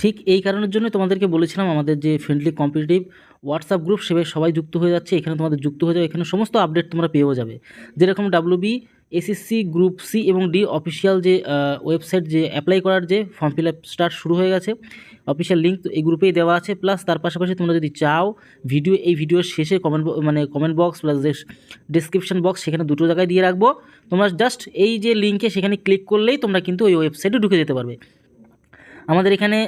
ঠিক এই কারণের জন্যই তোমাদেরকে বলেছিলাম আমাদের যে ফ্রেন্ডলি কম্পিটিটিভ হোয়াটসঅ্যাপ গ্রুপ সেভাবে সবাই যুক্ত হয়ে যাচ্ছে। এখানে তোমাদের যুক্ত হয়ে যাবে, এখানে সমস্ত আপডেট তোমরা পেয়েও যাবে। যেরকম WB, SSC, গ্রুপ সি এবং ডি অফিসিয়াল যে ওয়েবসাইট যে অ্যাপ্লাই করার যে ফর্ম ফিল আপ স্টার্ট শুরু হয়ে গেছে, অফিসিয়াল লিঙ্ক এই গ্রুপেই দেওয়া আছে। প্লাস তার পাশাপাশি তোমরা যদি চাও এই ভিডিওর শেষে comment box plus description box সেখানে দুটো জায়গায় দিয়ে রাখবো। তোমরা জাস্ট এই যে লিঙ্কে সেখানে ক্লিক করলেই তোমরা কিন্তু ওই ওয়েবসাইটে ঢুকে যেতে পারবে। আমাদের এখানে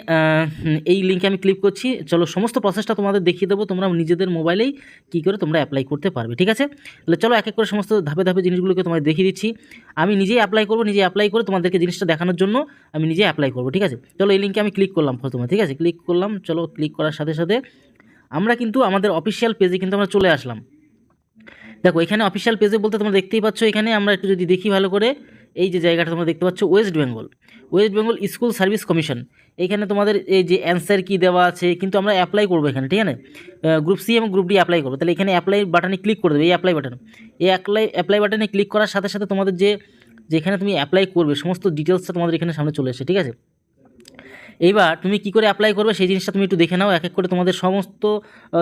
এই লিঙ্কে আমি ক্লিক করছি। চলো সমস্ত প্রসেসটা তোমাদের দেখিয়ে দেবো, তোমরা নিজেদের মোবাইলেই কী করে তোমরা অ্যাপ্লাই করতে পারবে, ঠিক আছে? তাহলে চলো এক এক করে সমস্ত ধাপে ধাপে জিনিসগুলোকে তোমাদের দেখিয়ে দিচ্ছি। আমি নিজেই অ্যাপ্লাই করবো, নিজে অ্যাপ্লাই করে তোমাদেরকে জিনিসটা দেখানোর জন্য আমি নিজে অ্যাপ্লাই করবো, ঠিক আছে? চলো এই লিঙ্কে আমি ক্লিক করলাম প্রথমে, ঠিক আছে? ক্লিক করলাম। চলো ক্লিক করার সাথে সাথে আমরা কিন্তু আমাদের অফিসিয়াল পেজে কিন্তু আমরা চলে আসলাম। দেখো এখানে অফিসিয়াল পেজে বলতে তোমরা দেখতেই পাচ্ছ, এখানে আমরা একটু যদি দেখি ভালো করে, এই যে জায়গাটা তোমরা দেখতে পাচ্ছ West Bengal school service commission. এখানে তোমাদের এই যে অ্যান্সার কি দেওয়া আছে, কিন্তু আমরা অ্যাপ্লাই করবো এখানে, ঠিক আছে? গ্রুপ সি এবং গ্রুপ ডি অ্যাপ্লাই করবো। তাহলে এখানে অ্যাপ্লাই বাটনে ক্লিক করে দেবে, এই অ্যাপ্লাই বাটনে ক্লিক করার সাথে সাথে তোমাদের যেখানে তুমি অ্যাপ্লাই করবে সমস্ত ডিটেলসটা তোমাদের এখানে সামনে চলে এসে, ঠিক আছে? এইবার তুমি কী করে অ্যাপ্লাই করবে সেই জিনিসটা তুমি একটু দেখে নাও। এক এক করে তোমাদের সমস্ত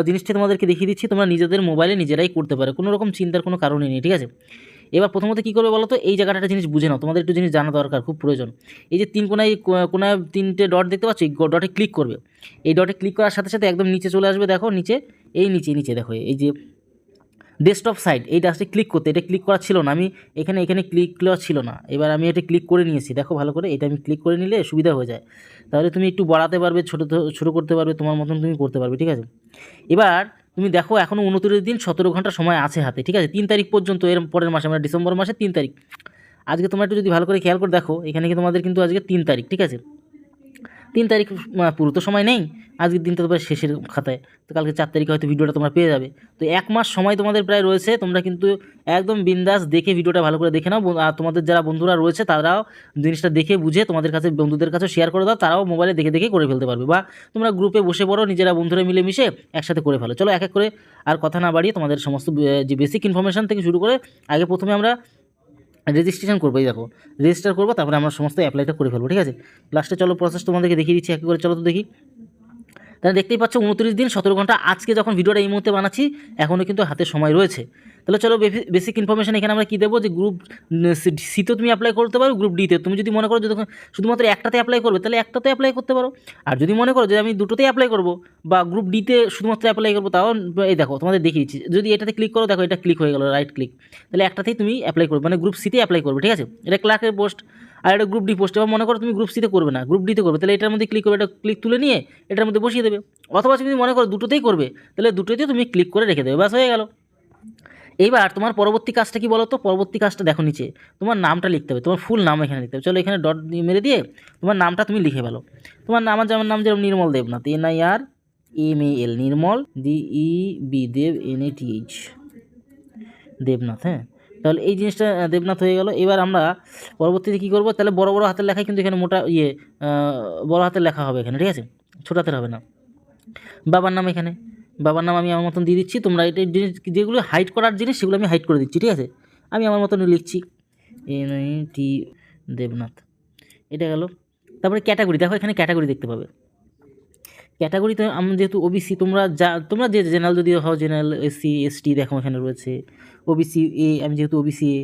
জিনিসটা তোমাদেরকে দেখিয়ে দিচ্ছি। তোমরা নিজেদের মোবাইলে নিজেরাই করতে পারো, কোনো রকম চিন্তার কোনো কারণই নেই, ঠিক আছে? এবার প্রথমত কী করবে বলো তো, এই জায়গাটা একটা জিনিস বুঝে নাও, তোমাদের একটু জিনিস জানা দরকার, খুব প্রয়োজন। এই যে কোনায় 3টে ডট দেখতে পাচ্ছ, এই ডটে ক্লিক করবে। এই ডটে ক্লিক করার সাথে সাথে একদম নিচে চলে আসবে। দেখো নিচে দেখো এই যে ডেস্কটপ সাইট, এই ডাস্টে ক্লিক করতে, এটা ক্লিক করা ছিল না, আমি এখানে ক্লিক করা ছিল না। এবার আমি এটা ক্লিক করে নিয়েছি, দেখো ভালো করে, এটা আমি ক্লিক করে নিলে সুবিধা হয়ে যায়। তাহলে তুমি একটু বাড়াতে পারবে, ছোটো করতে পারবে, তোমার মতন তুমি করতে পারবে, ঠিক আছে? এবার তুমি দেখো এখনও 29 দিন 17 ঘন্টা সময় আছে হাতে, ঠিক আছে? 3 তারিখ পর্যন্ত, এর পরের মাসে আমরা ডিসেম্বর মাসে 3 তারিখ। আজকে তোমরা একটু যদি ভালো করে খেয়াল করে দেখো, এখানে কি তোমাদের কিন্তু আজকে 3 তারিখ, ঠিক আছে? 3 তারিখ পুরো তো সময় নেই, আজকের দিনটা তোমার শেষের খাতায়, তো কালকে 4 তারিখে হয়তো ভিডিওটা তোমরা পেয়ে যাবে। তো 1 মাস সময় তোমাদের প্রায় রয়েছে, তোমরা কিন্তু একদম বিন্দাস দেখে ভিডিওটা ভালো করে দেখে নাও। আর তোমাদের যারা বন্ধুরা রয়েছে তারাও জিনিসটা দেখে বুঝে তোমাদের কাছে বন্ধুদের কাছে শেয়ার করে দাও, তারাও মোবাইলে দেখে দেখে করে ফেলতে পারবে। বা তোমরা গ্রুপে বসে পড়ো, নিজেরা বন্ধুরা মিলে মিশে একসাথে করে ফেলো। চলো এক এক করে আর কথা না বাড়িয়ে তোমাদের সমস্ত যে বেসিক ইনফরমেশান থেকে শুরু করে আগে প্রথমে আমরা রেজিস্ট্রেশন করবো। এই দেখো রেজিস্টার করবো, তারপরে আমরা সমস্ত অ্যাপ্লাইটা করে ফেলবো, ঠিক আছে? লাস্টে চলো প্রসেস তোমাদেরকে দেখিয়ে দিচ্ছি এক করে, চলো তো দেখি। তাহলে দেখতেই পাচ্ছ 29 দিন 17 ঘন্টা, আজকে যখন ভিডিওটা এই মুহূর্তে বানাচ্ছি এখনও কিন্তু হাতে সময় রয়েছে। তাহলে চলো বেসিক ইনফরমেশান এখানে আমরা কী দেবো, যে গ্রুপ সিতে তুমি অ্যাপ্লাই করতে পারো, গ্রুপ ডিতে তুমি যদি মনে করো যে শুধুমাত্র একটাতে অ্যাপ্লাই করবে তাহলে একটাতে অ্যাপ্লাই করতে পারো। আর যদি মনে করো যে আমি দুটোতেই অ্যাপ্লাই করবো বা গ্রুপ ডিতে শুধুমাত্র অ্যাপ্লাই করবো, তাও এই দেখো তোমাদের দেখিয়ে দিচ্ছি। যদি এটাতে ক্লিক করো, দেখো এটা ক্লিক হয়ে গেলো, রাইট ক্লিক, তাহলে একটাতেই তুমি অ্যাপ্লাই করবে, মানে গ্রুপ সিতে অ্যাপ্লাই করবে, ঠিক আছে? এটা ক্লার্কের পোস্ট, আর এটা গ্রুপ ডি পোস্ট। এবার মনে করো তুমি গ্রুপ সিতে করবে না, গ্রুপ ডিতে করবে, তাহলে এটার মধ্যে ক্লিক করবে, এটা ক্লিক তুলে নিয়ে এটার মধ্যে বসিয়ে দেবে। অথবা তুমি মনে করো দুটোতেই করবে, তাহলে দুটোতেই তুমি ক্লিক করে রেখে দেবে, ব্যাস হয়ে গেল। এইবার তোমার পরবর্তী কাজটা কি বলো তো? পরবর্তী কাজটা দেখো নিচে তোমার নামটা লিখতে হবে, তোমার ফুল নাম এখানে লিখতে হবে। চলো এখানে ডট মেরে দিয়ে তোমার নামটা তুমি লিখে ফেলো। তোমার আমার নাম যেমন নির্মল দেবনাথ, NIRMAL, নির্মল DEB, দেব NATH, দেবনাথ। হ্যাঁ, তাহলে এই জিনিসটা দেবনাথ হয়ে গেল। এবার আমরা পরবর্তীতে কী করবো, তাহলে বড় বড় হাতের লেখায় কিন্তু এখানে বড় হাতের লেখা হবে এখানে, ঠিক আছে? ছোটো হাতের হবে না। বাবার নাম এখানে, বাবার নাম আমি আমার মতন দিয়ে দিচ্ছি। তোমরা এটা জিনিস যেগুলো হাইড করার জিনিস সেগুলো আমি হাইড করে দিচ্ছি, ঠিক আছে? আমি আমার মতন লিখছি NIT দেবনাথ, এটা গেল। তারপরে ক্যাটাগরি, দেখো এখানে ক্যাটাগরি দেখতে পাবে। ক্যাটাগরিতে আমি যেহেতু OBC, তোমরা যে জেনারেল যদি হও, জেনারেল SC ST দেখো এখানে রয়েছে। OBC A, আমি যেহেতু OBC A,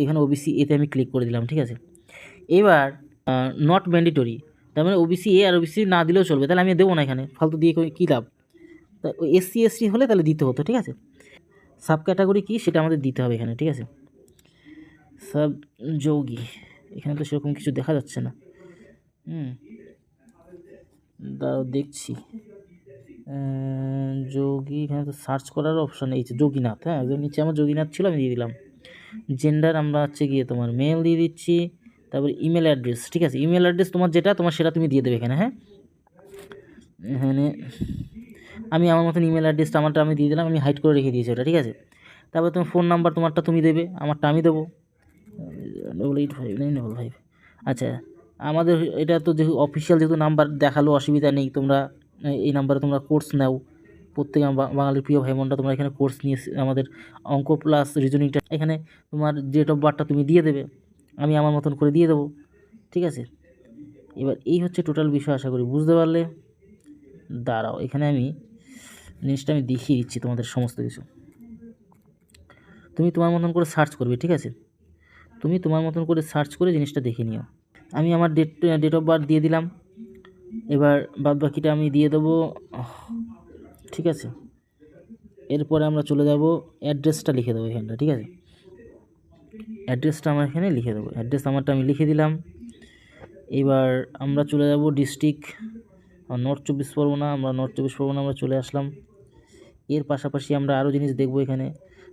এখানে OBC এতে আমি ক্লিক করে দিলাম, ঠিক আছে? এবার নট ম্যান্ডেটরি, তার মানে OBC A আর OBC না দিলেও চলবে, তাহলে আমি দেবো না এখানে, ফালতু দিয়ে কী লাভ? তা SC ST হলে তাহলে দিতে হতো, ঠিক আছে? সাব ক্যাটাগরি কী সেটা আমাদের দিতে হবে এখানে, ঠিক আছে? সাব যোগী, এখানে তো সেরকম কিছু দেখা যাচ্ছে না। দাঁড়াও দেখছি, যোগী, এখানে তো সার্চ করার অপশান এই যে যোগীনাথ। হ্যাঁ, একদম নিচে আমার যোগীনাথ ছিল, আমি দিয়ে দিলাম। জেন্ডার আমরা গিয়ে তোমার মেল দিয়ে দিচ্ছি। তারপরে ইমেল অ্যাড্রেস, ঠিক আছে? ইমেল অ্যাড্রেস তোমার যেটা সেটা তুমি দিয়ে দেবে এখানে। হ্যাঁ, এখানে আমি আমার মতন ইমেল অ্যাড্রেসটা আমি দিয়ে দিলাম, আমি হাইড করে রেখে দিয়েছি ওটা, ঠিক আছে? তারপর তোমার ফোন নাম্বার তোমারটা তুমি দেবে, আমারটা আমি দেবো 885955। আচ্ছা, আমাদের এটা তো যেহেতু অফিসিয়াল যেহেতু নাম্বার দেখালো, অসুবিধা নেই। তোমরা এই নাম্বারে তোমরা কোর্স নাও, প্রত্যেক বাঙালির প্রিয় ভাই বোনরা তোমরা এখানে কোর্স নিয়ে আমাদের অঙ্ক প্লাস রিজনিংটা, এখানে তোমার ডেট অফ বার্থটা তুমি দিয়ে দেবে, আমি আমার মতন করে দিয়ে দেবো, ঠিক আছে? এবার এই হচ্ছে টোটাল বিষয়, আশা করি বুঝতে পারলে। দাঁড়াও, এখানে আমি জিনিসটা আমি দেখিয়ে দিচ্ছি তোমাদের সমস্ত কিছু। তুমি তোমার মতন করে সার্চ করবে, ঠিক আছে? তুমি তোমার মতন করে সার্চ করে জিনিসটা দেখে নিও। আমি আমার ডেট অফ বার্থ দিয়ে দিলাম, এবার বাদ বাকিটা আমি দিয়ে দেবো, ঠিক আছে? এরপরে আমরা চলে যাব, অ্যাড্রেসটা লিখে দেবো এখানটা, ঠিক আছে? অ্যাড্রেসটা আমার এখানে লিখে দেবো, অ্যাড্রেস আমারটা আমি লিখে দিলাম। এবার আমরা চলে যাব ডিস্ট্রিক্ট নর্থ চব্বিশ পরগনা, আমরা নর্থ চব্বিশ পরগনা আমরা চলে আসলাম। এর পাশাপাশি আমরা আরও জিনিস দেখব এখানে।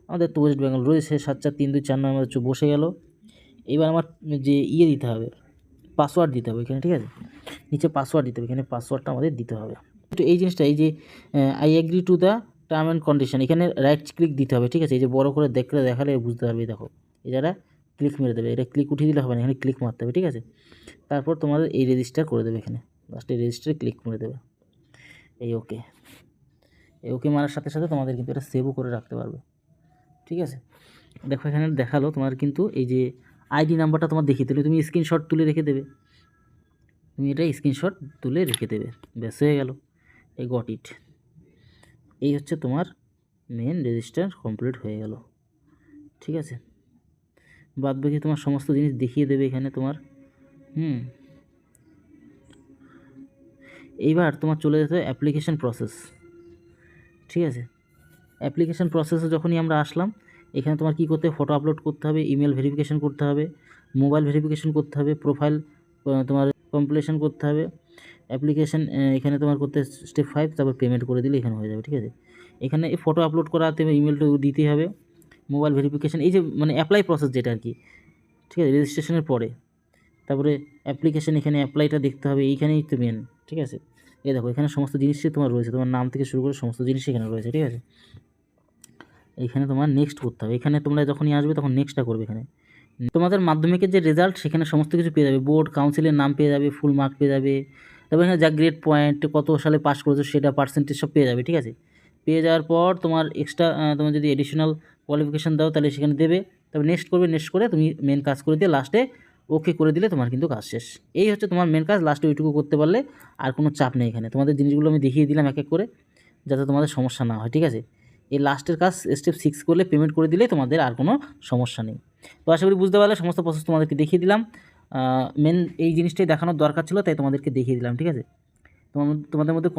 আমাদের তো ওয়েস্ট বেঙ্গল রয়েছে, 74324 আমাদের বসে গেল। এবার আমার যে দিতে হবে, পাসওয়ার্ড দিতে হবে এখানে, ঠিক আছে? নিচে পাসওয়ার্ড দিতে হবে, এখানে পাসওয়ার্ডটা আমাদের দিতে হবে। তো এই জিনিসটা, এই যে I agree to the term and condition, এখানে রাইট ক্লিক দিতে হবে, ঠিক আছে? এই যে বড় করে দেখালে বুঝতে পারবে, দেখো এই যারা ক্লিক মেরে দেবে, এটা ক্লিক উঠিয়ে দিলে হবে না, এখানে ক্লিক মারতে হবে, ঠিক আছে? তারপর তোমাদের এই রেজিস্টার করে দেবে, এখানে লাস্টে রেজিস্টারে ক্লিক করে দেবে। এই ওকে মারার সাথে সাথে তোমাদের কিন্তু এটা সেভও করে রাখতে পারবে, ঠিক আছে? দেখো এখানে দেখালো তোমার কিন্তু এই যে আইডি নাম্বারটা তোমার দেখিয়ে দিলে, তুমি স্ক্রিনশট তুলে রেখে দেবে, তুমি এটা স্ক্রিনশট তুলে রেখে দেবে, ব্যাস হয়ে গেল। এই গট ইট, এই হচ্ছে তোমার মেন রেজিস্টার কমপ্লিট হয়ে গেল, ঠিক আছে? বাদ বাকি তোমার সমস্ত জিনিস দেখিয়ে দেবে এখানে তোমার। এইবার তোমার চলে যেতে হবে অ্যাপ্লিকেশন প্রসেস, ঠিক আছে? অ্যাপ্লিকেশন প্রসেসে যখনই আমরা আসলাম, এখানে তোমার কী করতে হবে, ফটো আপলোড করতে হবে, ইমেল ভেরিফিকেশন করতে হবে, মোবাইল ভেরিফিকেশন করতে হবে, প্রোফাইল তোমার কমপ্লিশন করতে হবে, অ্যাপ্লিকেশন এখানে তোমার করতে স্টেপ 5, তারপর পেমেন্ট করে দিলে এখানে হয়ে যাবে, ঠিক আছে? এখানে এই ফটো আপলোড করাতে ইমেলটা দিতে হবে, মোবাইল ভেরিফিকেশন, এই যে মানে অ্যাপ্লাই প্রসেস যেটা আর কি, ঠিক আছে? রেজিস্ট্রেশনের পরে তারপরে অ্যাপ্লিকেশন, এখানে অ্যাপ্লাইটা দেখতে হবে, এইখানেই তো মেন, ঠিক আছে? এই দেখো এখানে সমস্ত জিনিসই তোমার রয়েছে, তোমার নাম থেকে শুরু করে সমস্ত জিনিসই এখানে রয়েছে, ঠিক আছে? এখানে তোমার নেক্সট করতে হবে, এখানে তোমরা যখনই আসবে তখন নেক্সটটা করবে। এখানে তোমাদের মাধ্যমিকের যে রেজাল্ট, সেখানে সমস্ত কিছু পেয়ে যাবে, বোর্ড কাউন্সিলের নাম পেয়ে যাবে, ফুল মার্ক পেয়ে যাবে, তারপর এখানে যা গ্রেড পয়েন্ট, কত সালে পাস করেছো সেটা, পার্সেন্টেজ সব পেয়ে যাবে, ঠিক আছে? পেয়ে যাওয়ার পর তোমার এক্সট্রা তোমার যদি এডিশনাল কোয়ালিফিকেশান দাও তাহলে সেখানে দেবে, তবে নেক্সট করবে, নেক্সট করে তুমি মেন কাজ করে দিয়ে লাস্টে ওকে করে দিলে তোমার কিন্তু কাজ শেষ। এই হচ্ছে তোমার মেন কাজ, লাস্টে ওইটুকু করতে পারলে আর কোনো চাপ নেই। এখানে তোমাদের জিনিসগুলো আমি দেখিয়ে দিলাম এক এক করে, যাতে তোমাদের সমস্যা না হয়, ঠিক আছে? এই লাস্টের কাজ স্টেপ 6 করলে পেমেন্ট করে দিলে তোমাদের আর কোনো সমস্যা নেই। তো আশা করি বুঝতে পারলে, সমস্ত প্রসেস তোমাদেরকে দেখিয়ে দিলাম। মেন এই জিনিসটাই দেখানোর দরকার ছিল, তাই তোমাদেরকে দেখিয়ে দিলাম, ঠিক আছে? তোমাদের মধ্যে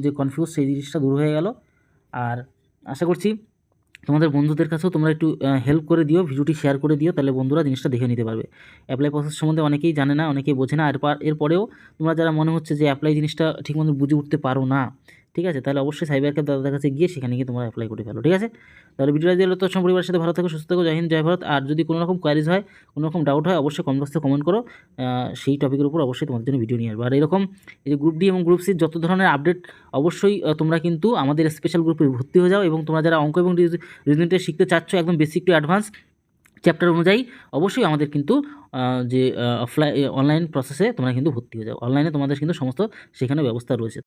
যে কনফিউজ, সেই জিনিসটা দূর হয়ে গেল। আর আশা করছি তোমাদের বন্ধুদের কাছেও তোমরা একটু হেল্প করে দিও, ভিডিওটি শেয়ার করে দিও, তাহলে বন্ধুরা জিনিসটা দেখে নিতে পারবে। অ্যাপ্লাই প্রসেস সম্বন্ধে অনেকেই জানে না, অনেকেই বোঝে না। এরপরেও তোমরা যারা মনে হচ্ছে যে অ্যাপ্লাই জিনিসটা ঠিকমতো বুঝে উঠতে পারো না, ঠিক আছে, তাহলে অবশ্যই সাইবার ক্যাফে দাদাদের কাছে গিয়ে সেখানে গিয়ে তোমরা অ্যাপ্লাই করে ফেলো, ঠিক আছে? তাহলে ভিডিওটা দিলে তো পরিবারের সাথে ভালো থাকো, সুস্থ থাকো, জয় হিন্দ, জয় ভারত। আর যদি কোনো রকম কোয়ারিজ হয়, কোনো রকম ডাউট হয়, অবশ্যই কমেন্ট বক্সে কমেন্ট করো, সেই টপিকের উপর অবশ্যই তোমাদের জন্য ভিডিও নিয়ে আসবো। আর এরকম এই যে গ্রুপ ডি এবং গ্রুপ সির যত ধরনের আপডেট, অবশ্যই তোমরা কিন্তু আমাদের স্পেশাল গ্রুপে ভর্তি হয়ে যাও। এবং তোমরা যারা অঙ্ক এবং রিজনিংটা শিখতে চাচ্ছ একদম বেসিক টু অ্যাডভান্স চ্যাপ্টার অনুযায়ী, অবশ্যই আমাদের কিন্তু যে অনলাইন প্রসেসে তোমরা কিন্তু ভর্তি হয়ে যাও। অনলাইনে তোমাদের কিন্তু সমস্ত সেখানে ব্যবস্থা রয়েছে।